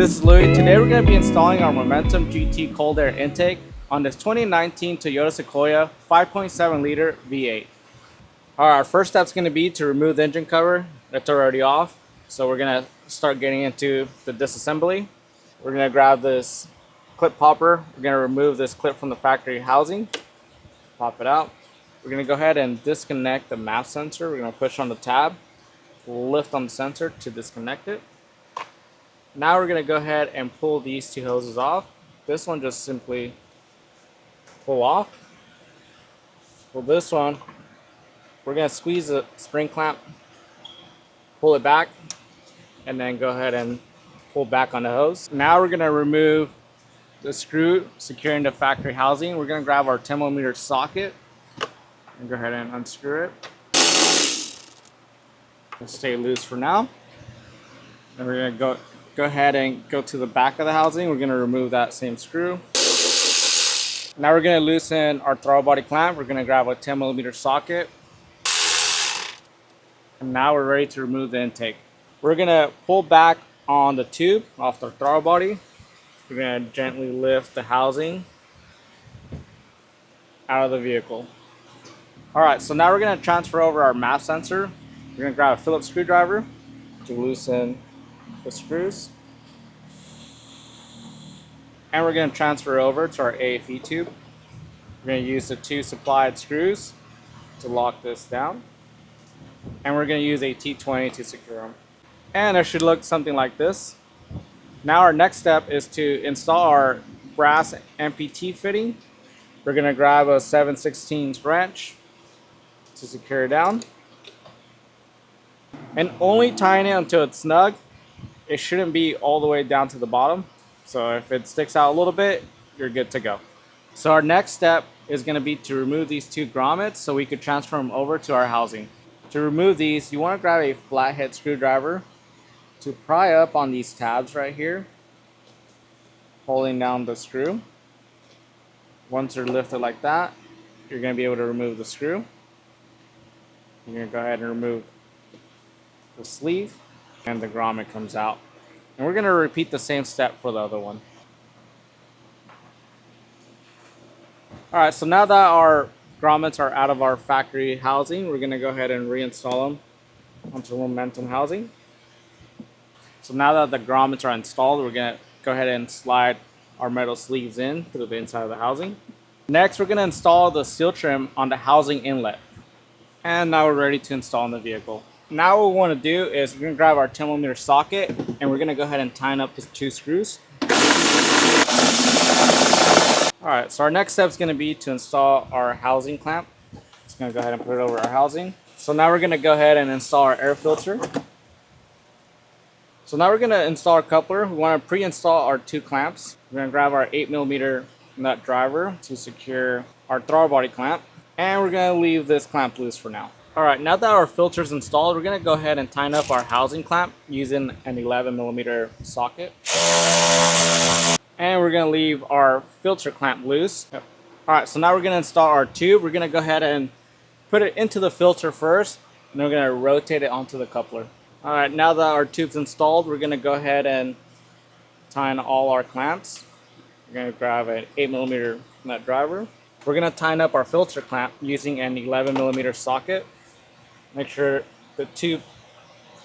this is Louis. Today we're going to be installing our Momentum GT cold air intake on this 2019 Toyota Sequoia 5.7 liter V8. Our first step is going to be to remove the engine cover. That's already off. So we're going to start getting into the disassembly. We're going to grab this clip popper. We're going to remove this clip from the factory housing. Pop it out. We're going to go ahead and disconnect the MAF sensor. We're going to push on the tab, lift on the sensor to disconnect it. Now we're going to go ahead and pull these two hoses off. This one just simply pull off. Well, this one, we're going to squeeze the spring clamp, pull it back, and then go ahead and pull back on the hose. Now we're going to remove the screw securing the factory housing. We're going to grab our 10mm socket and go ahead and unscrew it. It'll stay loose for now. Then we're going to go ahead and go to the back of the housing. We're going to remove that same screw. Now we're going to loosen our throttle body clamp. We're going to grab a 10mm socket. And now we're ready to remove the intake. We're going to pull back on the tube off the throttle body. We're going to gently lift the housing out of the vehicle. Alright, so now we're going to transfer over our MAF sensor. We're going to grab a Phillips screwdriver to loosen the screws. And we're going to transfer over to our aFe tube. We're going to use the two supplied screws to lock this down. And we're going to use a T20 to secure them. And it should look something like this. Now our next step is to install our brass MPT fitting. We're going to grab a 7/16 wrench to secure it down. And only tighten it until it's snug. It shouldn't be all the way down to the bottom. So if it sticks out a little bit, you're good to go. So our next step is going to be to remove these two grommets so we could transfer them over to our housing. To remove these, you want to grab a flathead screwdriver to pry up on these tabs right here, holding down the screw. Once they're lifted like that, you're going to be able to remove the screw. You're going to go ahead and remove the sleeve, and the grommet comes out. And we're going to repeat the same step for the other one. Alright, so now that our grommets are out of our factory housing, we're going to go ahead and reinstall them onto the Momentum housing. So now that the grommets are installed, we're going to go ahead and slide our metal sleeves in through the inside of the housing. Next, we're going to install the steel trim on the housing inlet. And now we're ready to install in the vehicle. Now what we want to do is we're going to grab our 10mm socket and we're going to go ahead and tighten up the two screws. Alright, so our next step is going to be to install our housing clamp. Just going to go ahead and put it over our housing. So now we're going to go ahead and install our air filter. So now we're going to install our coupler. We want to pre-install our two clamps. We're going to grab our 8mm nut driver to secure our throttle body clamp. And we're going to leave this clamp loose for now. Alright, now that our filter is installed, we're going to go ahead and tighten up our housing clamp using an 11mm socket. And we're going to leave our filter clamp loose. Alright, so now we're going to install our tube. We're going to go ahead and put it into the filter first, and we're going to rotate it onto the coupler. Alright, now that our tube's installed, we're going to go ahead and tighten all our clamps. We're going to grab an 8mm nut driver. We're going to tighten up our filter clamp using an 11mm socket. Make sure the tube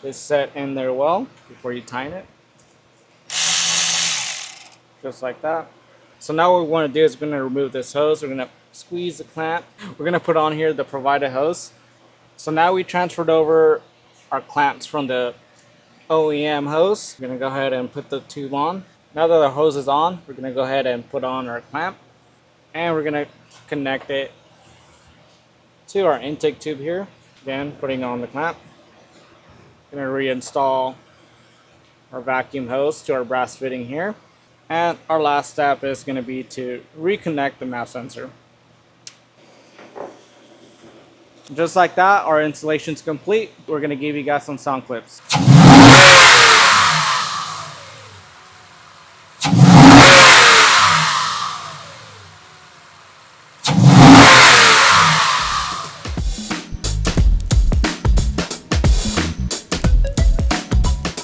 is set in there well before you tighten it. Just like that. So now what we want to do is we're going to remove this hose. We're going to squeeze the clamp. We're going to put on here the provided hose. So now we transferred over our clamps from the OEM hose. We're going to go ahead and put the tube on. Now that the hose is on, we're going to go ahead and put on our clamp. And we're going to connect it to our intake tube here. Again, putting on the clamp. Going to reinstall our vacuum hose to our brass fitting here. And our last step is going to be to reconnect the MAF sensor. Just like that, our installation is complete. We're going to give you guys some sound clips.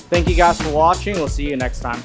Thank you guys for watching. We'll see you next time.